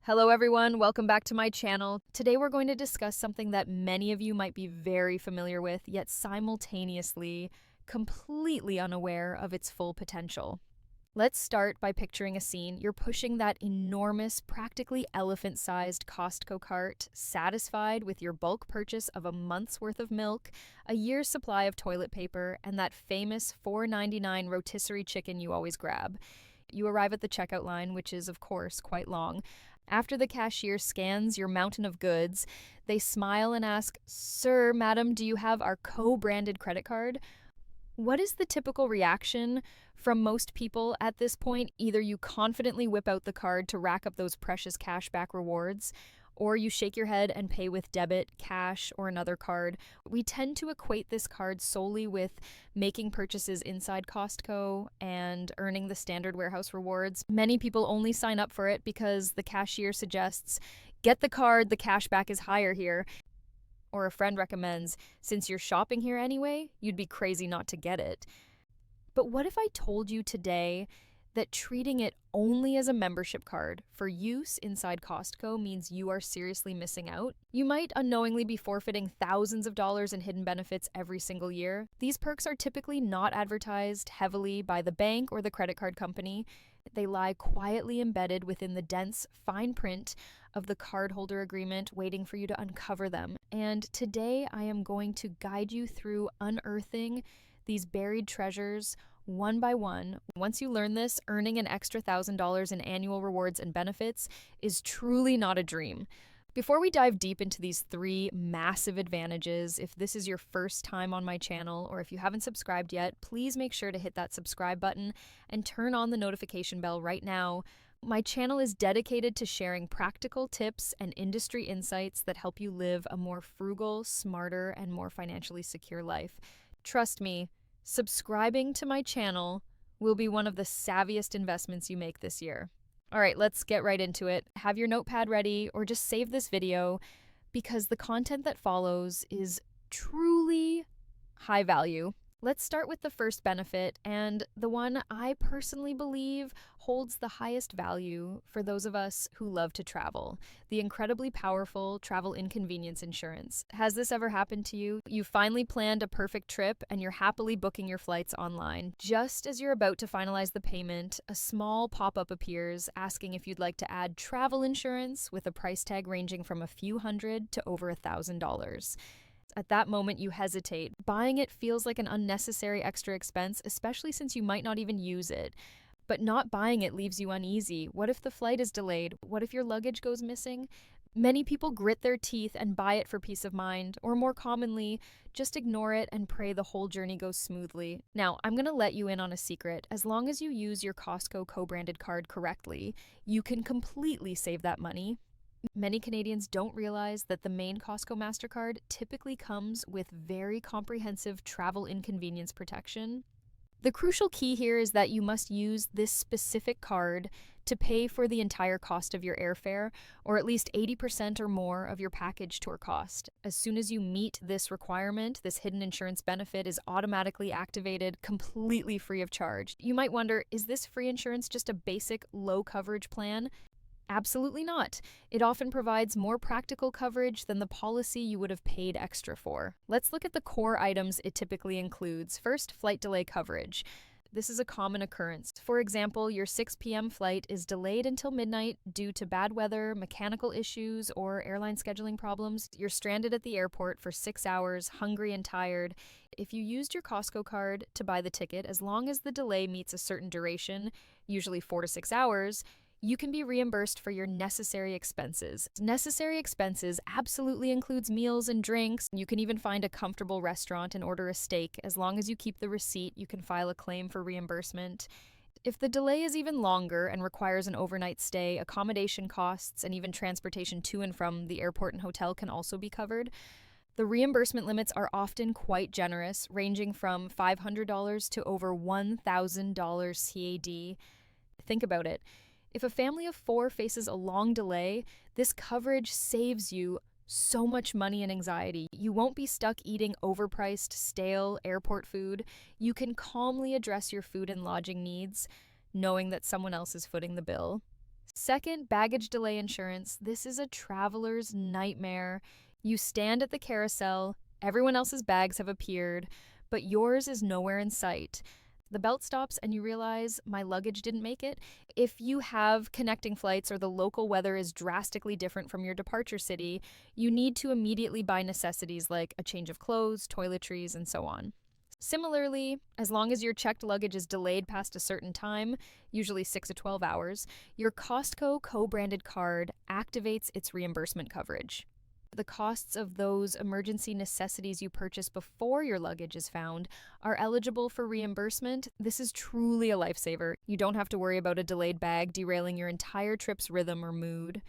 Hello everyone, welcome back to my channel. Today we're going to discuss something that many of you might be very familiar with, yet simultaneously completely unaware of its full potential. Let's start by picturing a scene. You're pushing that enormous, practically elephant-sized Costco cart, satisfied with your bulk purchase of a month's worth of milk, a year's supply of toilet paper, and that famous $4.99 rotisserie chicken you always grab. You arrive at the checkout line, which is, of course, quite long. After the cashier scans your mountain of goods, they smile and ask, "Sir, madam, do you have our co-branded credit card?" What is the typical reaction from most people at this point? Either you confidently whip out the card to rack up those precious cashback rewards, or you shake your head and pay with debit, cash, or another card. We tend to equate this card solely with making purchases inside Costco and earning the standard warehouse rewards. Many people only sign up for it because the cashier suggests, "Get the card, the cashback is higher here." Or a friend recommends, "Since you're shopping here anyway, you'd be crazy not to get it." But what if I told you today that treating it only as a membership card for use inside Costco means you are seriously missing out? You might unknowingly be forfeiting thousands of dollars in hidden benefits every single year. These perks are typically not advertised heavily by the bank or the credit card company. They lie quietly embedded within the dense, fine print of the cardholder agreement, waiting for you to uncover them. And today I am going to guide you through unearthing these buried treasures one by one. Once you learn this, earning an extra $1,000 in annual rewards and benefits is truly not a dream. Before we dive deep into these three massive advantages, if this is your first time on my channel or if you haven't subscribed yet, please make sure to hit that subscribe button and turn on the notification bell right now. My channel is dedicated to sharing practical tips and industry insights that help you live a more frugal, smarter, and more financially secure life. Trust me, subscribing to my channel will be one of the savviest investments you make this year. All right, let's get right into it. Have your notepad ready or just save this video because the content that follows is truly high value. Let's start with the first benefit, and the one I personally believe holds the highest value for those of us who love to travel: the incredibly powerful travel inconvenience insurance. Has this ever happened to you? You finally planned a perfect trip and you're happily booking your flights online. Just as you're about to finalize the payment, a small pop-up appears asking if you'd like to add travel insurance with a price tag ranging from a few hundred to over $1,000. At that moment, you hesitate. Buying it feels like an unnecessary extra expense, especially since you might not even use it. But not buying it leaves you uneasy. What if the flight is delayed? What if your luggage goes missing? Many people grit their teeth and buy it for peace of mind, or more commonly, just ignore it and pray the whole journey goes smoothly. Now, I'm gonna let you in on a secret. As long as you use your Costco co-branded card correctly, you can completely save that money. Many Canadians don't realize that the main Costco MasterCard typically comes with very comprehensive travel inconvenience protection. The crucial key here is that you must use this specific card to pay for the entire cost of your airfare, or at least 80% or more of your package tour cost. As soon as you meet this requirement, this hidden insurance benefit is automatically activated, completely free of charge. You might wonder, is this free insurance just a basic low coverage plan? Absolutely not. It often provides more practical coverage than the policy you would have paid extra for. Let's look at the core items it typically includes. First, flight delay coverage. This is a common occurrence. For example, your 6 p.m. flight is delayed until midnight due to bad weather, mechanical issues, or airline scheduling problems. You're stranded at the airport for 6 hours, hungry and tired. If you used your Costco card to buy the ticket, as long as the delay meets a certain duration, usually 4 to 6 hours, you can be reimbursed for your necessary expenses. Necessary expenses absolutely includes meals and drinks. You can even find a comfortable restaurant and order a steak. As long as you keep the receipt, you can file a claim for reimbursement. If the delay is even longer and requires an overnight stay, accommodation costs and even transportation to and from the airport and hotel can also be covered. The reimbursement limits are often quite generous, ranging from $500 to over $1,000 CAD. Think about it. If a family of 4 faces a long delay, this coverage saves you so much money and anxiety. You won't be stuck eating overpriced, stale airport food. You can calmly address your food and lodging needs, knowing that someone else is footing the bill. Second, baggage delay insurance. This is a traveler's nightmare. You stand at the carousel, everyone else's bags have appeared, but yours is nowhere in sight. The belt stops and you realize my luggage didn't make it. If you have connecting flights or the local weather is drastically different from your departure city, you need to immediately buy necessities like a change of clothes, toiletries, and so on. Similarly, as long as your checked luggage is delayed past a certain time, usually 6 to 12 hours, your Costco co-branded card activates its reimbursement coverage. The costs of those emergency necessities you purchase before your luggage is found are eligible for reimbursement. This is truly a lifesaver. You don't have to worry about a delayed bag derailing your entire trip's rhythm or mood.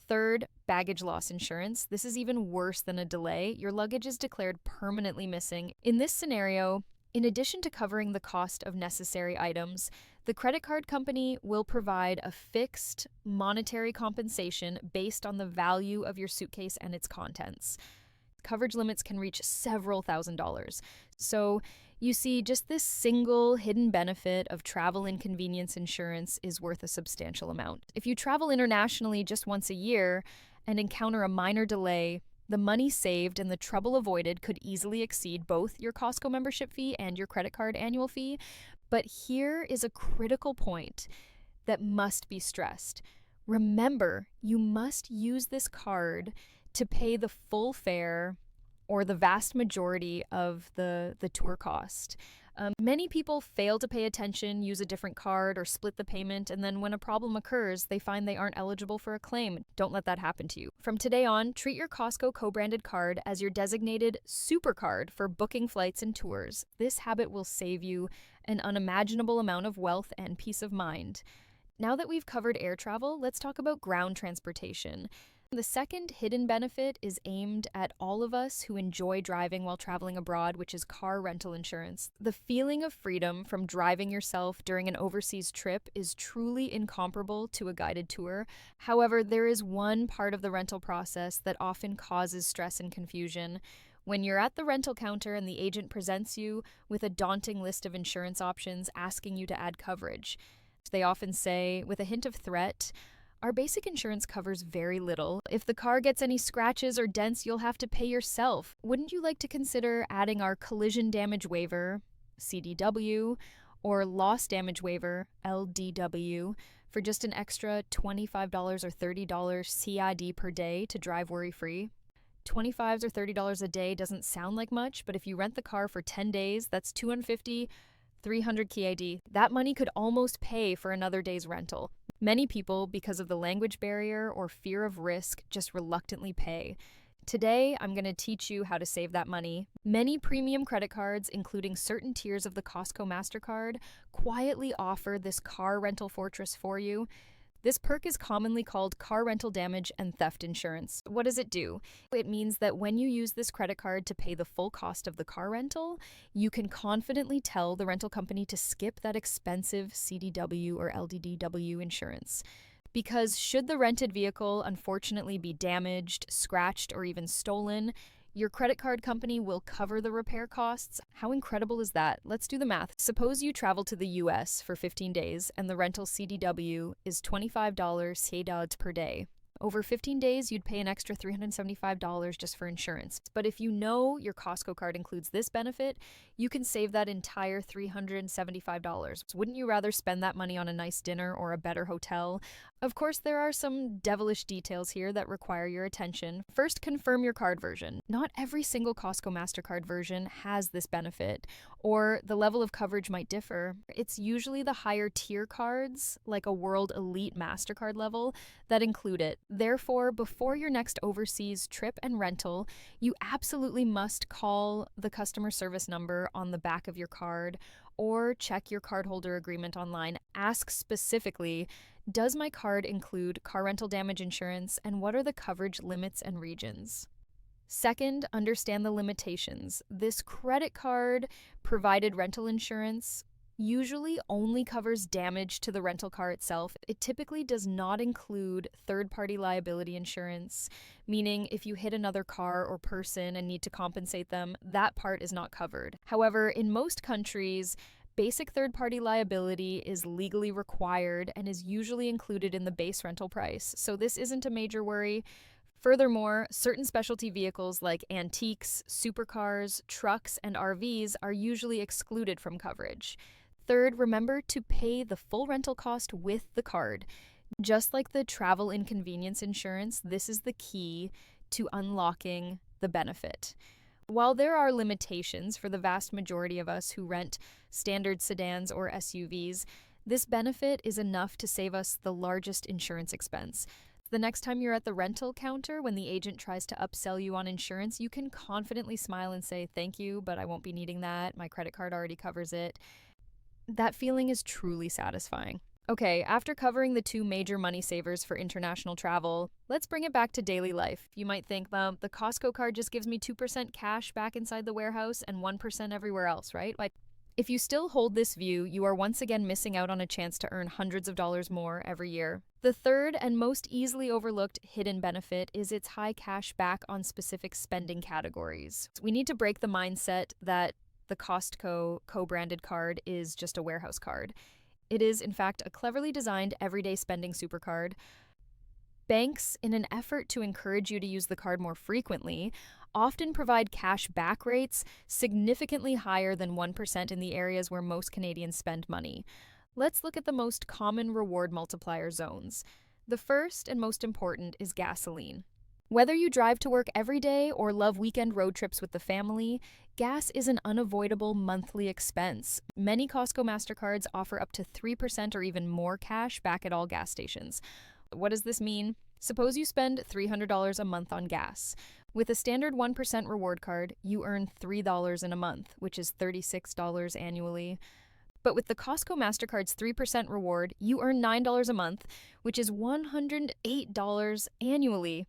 Third, baggage loss insurance. This is even worse than a delay. Your luggage is declared permanently missing. In this scenario, in addition to covering the cost of necessary items, the credit card company will provide a fixed monetary compensation based on the value of your suitcase and its contents. Coverage limits can reach several $1,000s. So, you see, just this single hidden benefit of travel inconvenience insurance is worth a substantial amount. If you travel internationally just once a year and encounter a minor delay, the money saved and the trouble avoided could easily exceed both your Costco membership fee and your credit card annual fee. But here is a critical point that must be stressed. Remember, you must use this card to pay the full fare or the vast majority of the tour cost. Many people fail to pay attention, use a different card, or split the payment, and then when a problem occurs, they find they aren't eligible for a claim. Don't let that happen to you. From today on, treat your Costco co-branded card as your designated super card for booking flights and tours. This habit will save you an unimaginable amount of wealth and peace of mind. Now that we've covered air travel, let's talk about ground transportation. The second hidden benefit is aimed at all of us who enjoy driving while traveling abroad, which is car rental insurance. The feeling of freedom from driving yourself during an overseas trip is truly incomparable to a guided tour. However, there is one part of the rental process that often causes stress and confusion. When you're at the rental counter and the agent presents you with a daunting list of insurance options asking you to add coverage, they often say, with a hint of threat, "Our basic insurance covers very little. If the car gets any scratches or dents, you'll have to pay yourself. Wouldn't you like to consider adding our collision damage waiver, CDW, or loss damage waiver, LDW, for just an extra $25 or $30 CID per day to drive worry-free?" $25 or $30 a day doesn't sound like much, but if you rent the car for 10 days, that's $250, $300 CID. That money could almost pay for another day's rental. Many people, because of the language barrier or fear of risk, just reluctantly pay. Today, I'm going to teach you how to save that money. Many premium credit cards, including certain tiers of the Costco MasterCard, quietly offer this car rental fortress for you. This perk is commonly called car rental damage and theft insurance. What does it do? It means that when you use this credit card to pay the full cost of the car rental, you can confidently tell the rental company to skip that expensive CDW or LDDW insurance. Because should the rented vehicle unfortunately be damaged, scratched, or even stolen, your credit card company will cover the repair costs. How incredible is that? Let's do the math. Suppose you travel to the US for 15 days and the rental CDW is $25 CAD per day. Over 15 days, you'd pay an extra $375 just for insurance. But if you know your Costco card includes this benefit, you can save that entire $375. Wouldn't you rather spend that money on a nice dinner or a better hotel? Of course, there are some devilish details here that require your attention. First, confirm your card version. Not every single Costco MasterCard version has this benefit, or the level of coverage might differ. It's usually the higher tier cards, like a World Elite MasterCard level, that include it. Therefore, before your next overseas trip and rental, you absolutely must call the customer service number on the back of your card or check your cardholder agreement online. Ask specifically, does my card include car rental damage insurance, and what are the coverage limits and regions? Second, understand the limitations. This credit card provided rental insurance usually only covers damage to the rental car itself. It typically does not include third-party liability insurance, meaning if you hit another car or person and need to compensate them, that part is not covered. However, in most countries, Basic third-party liability is legally required and is usually included in the base rental price, so this isn't a major worry. Furthermore, certain specialty vehicles like antiques, supercars, trucks, and RVs are usually excluded from coverage. Third, remember to pay the full rental cost with the card. Just like the travel inconvenience insurance, this is the key to unlocking the benefit. While there are limitations for the vast majority of us who rent standard sedans or SUVs, this benefit is enough to save us the largest insurance expense. The next time you're at the rental counter, when the agent tries to upsell you on insurance, you can confidently smile and say, "Thank you, but I won't be needing that. My credit card already covers it." That feeling is truly satisfying. Okay, after covering the two major money savers for international travel, let's bring it back to daily life. You might think, well, the Costco card just gives me 2% cash back inside the warehouse and 1% everywhere else, right? Like, if you still hold this view, you are once again missing out on a chance to earn hundreds of dollars more every year. The third and most easily overlooked hidden benefit is its high cash back on specific spending categories. We need to break the mindset that the Costco co-branded card is just a warehouse card. It is, in fact, a cleverly designed everyday spending supercard. Banks, in an effort to encourage you to use the card more frequently, often provide cash back rates significantly higher than 1% in the areas where most Canadians spend money. Let's look at the most common reward multiplier zones. The first and most important is gasoline. Whether you drive to work every day or love weekend road trips with the family, gas is an unavoidable monthly expense. Many Costco MasterCards offer up to 3% or even more cash back at all gas stations. What does this mean? Suppose you spend $300 a month on gas. With a standard 1% reward card, you earn $3 in a month, which is $36 annually. But with the Costco MasterCard's 3% reward, you earn $9 a month, which is $108 annually.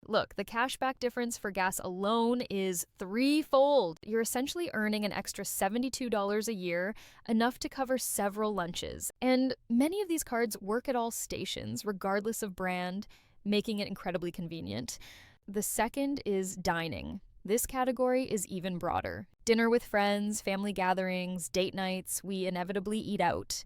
Look, the cashback difference for gas alone is threefold. You're essentially earning an extra $72 a year, enough to cover several lunches. And many of these cards work at all stations, regardless of brand, making it incredibly convenient. The second is dining. This category is even broader. Dinner with friends, family gatherings, date nights, we inevitably eat out.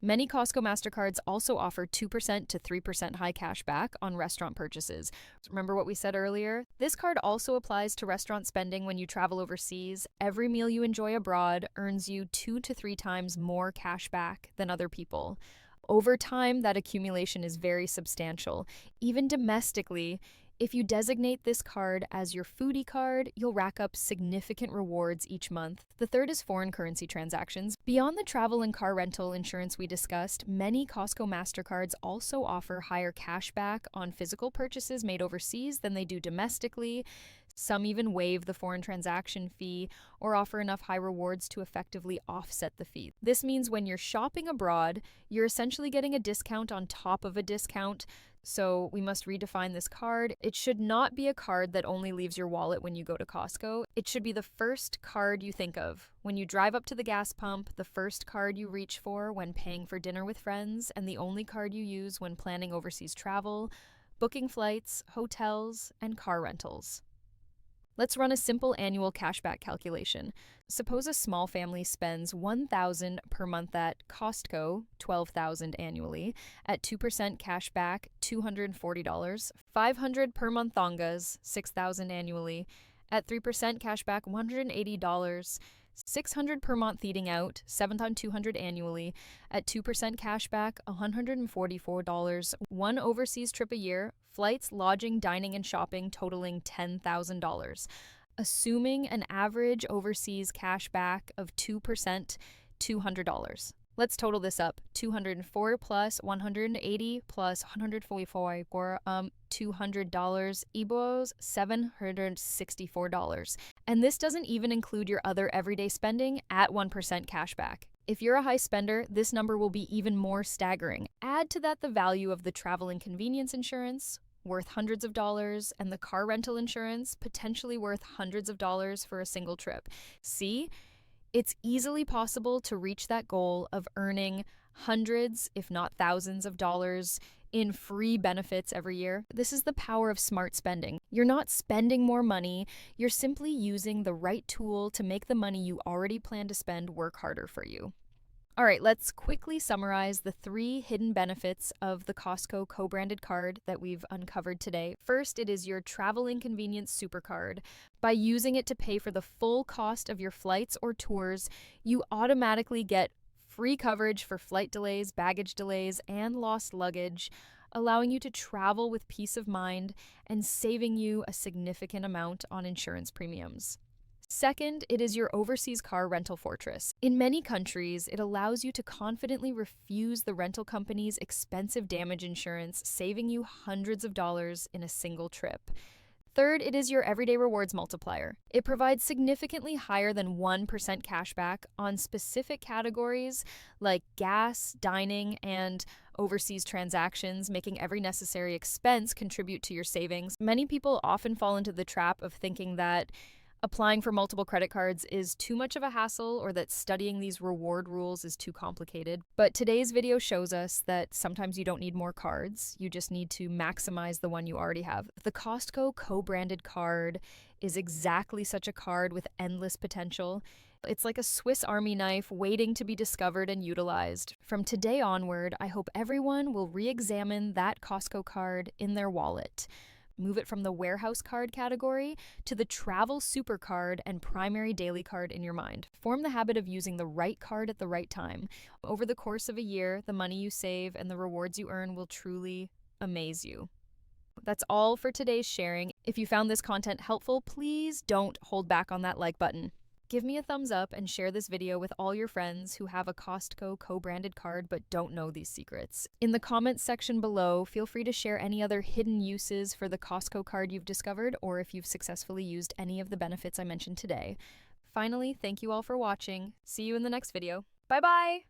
Many Costco MasterCards also offer 2% to 3% high cash back on restaurant purchases. Remember what we said earlier? This card also applies to restaurant spending when you travel overseas. Every meal you enjoy abroad earns you 2 to 3 times more cash back than other people. Over time, that accumulation is very substantial. Even domestically, if you designate this card as your foodie card, you'll rack up significant rewards each month. The third is foreign currency transactions. Beyond the travel and car rental insurance we discussed, many Costco MasterCards also offer higher cash back on physical purchases made overseas than they do domestically. Some even waive the foreign transaction fee or offer enough high rewards to effectively offset the fee. This means when you're shopping abroad, you're essentially getting a discount on top of a discount. So we must redefine this card. It should not be a card that only leaves your wallet when you go to Costco. It should be the first card you think of when you drive up to the gas pump, the first card you reach for when paying for dinner with friends, and the only card you use when planning overseas travel, booking flights, hotels, and car rentals. Let's run a simple annual cashback calculation. Suppose a small family spends $1,000 per month at Costco, $12,000 annually, at 2% cashback, $240, $500 per month thongas, $6,000 annually, at 3% cashback, $180, $600 per month eating out, $7,200 annually, at 2% cashback, $144, one overseas trip a year, flights, lodging, dining, and shopping totaling $10,000. Assuming an average overseas cashback of 2%, $200. Let's total this up. 204 plus 180 plus 144 for $200 equals $764. And this doesn't even include your other everyday spending at 1% cashback. If you're a high spender, this number will be even more staggering. Add to that the value of the travel inconvenience insurance, worth hundreds of dollars, and the car rental insurance, potentially worth hundreds of dollars for a single trip. See? It's easily possible to reach that goal of earning hundreds, if not thousands of dollars in free benefits every year. This is the power of smart spending. You're not spending more money, you're simply using the right tool to make the money you already plan to spend work harder for you. All right, let's quickly summarize the 3 hidden benefits of the Costco co-branded card that we've uncovered today. First, it is your travel inconvenience supercard. By using it to pay for the full cost of your flights or tours, you automatically get free coverage for flight delays, baggage delays, and lost luggage, allowing you to travel with peace of mind and saving you a significant amount on insurance premiums. Second, it is your overseas car rental fortress. In many countries, it allows you to confidently refuse the rental company's expensive damage insurance, saving you hundreds of dollars in a single trip. Third, it is your everyday rewards multiplier. It provides significantly higher than 1% cashback on specific categories like gas, dining, and overseas transactions, making every necessary expense contribute to your savings. Many people often fall into the trap of thinking that applying for multiple credit cards is too much of a hassle or that studying these reward rules is too complicated. But today's video shows us that sometimes you don't need more cards, you just need to maximize the one you already have. The Costco co-branded card is exactly such a card with endless potential. It's like a Swiss Army knife waiting to be discovered and utilized. From today onward, I hope everyone will re-examine that Costco card in their wallet. Move it from the warehouse card category to the travel super card and primary daily card in your mind. Form the habit of using the right card at the right time. Over the course of a year, the money you save and the rewards you earn will truly amaze you. That's all for today's sharing. If you found this content helpful, please don't hold back on that like button. Give me a thumbs up and share this video with all your friends who have a Costco co-branded card but don't know these secrets. In the comments section below, feel free to share any other hidden uses for the Costco card you've discovered or if you've successfully used any of the benefits I mentioned today. Finally, thank you all for watching. See you in the next video. Bye-bye!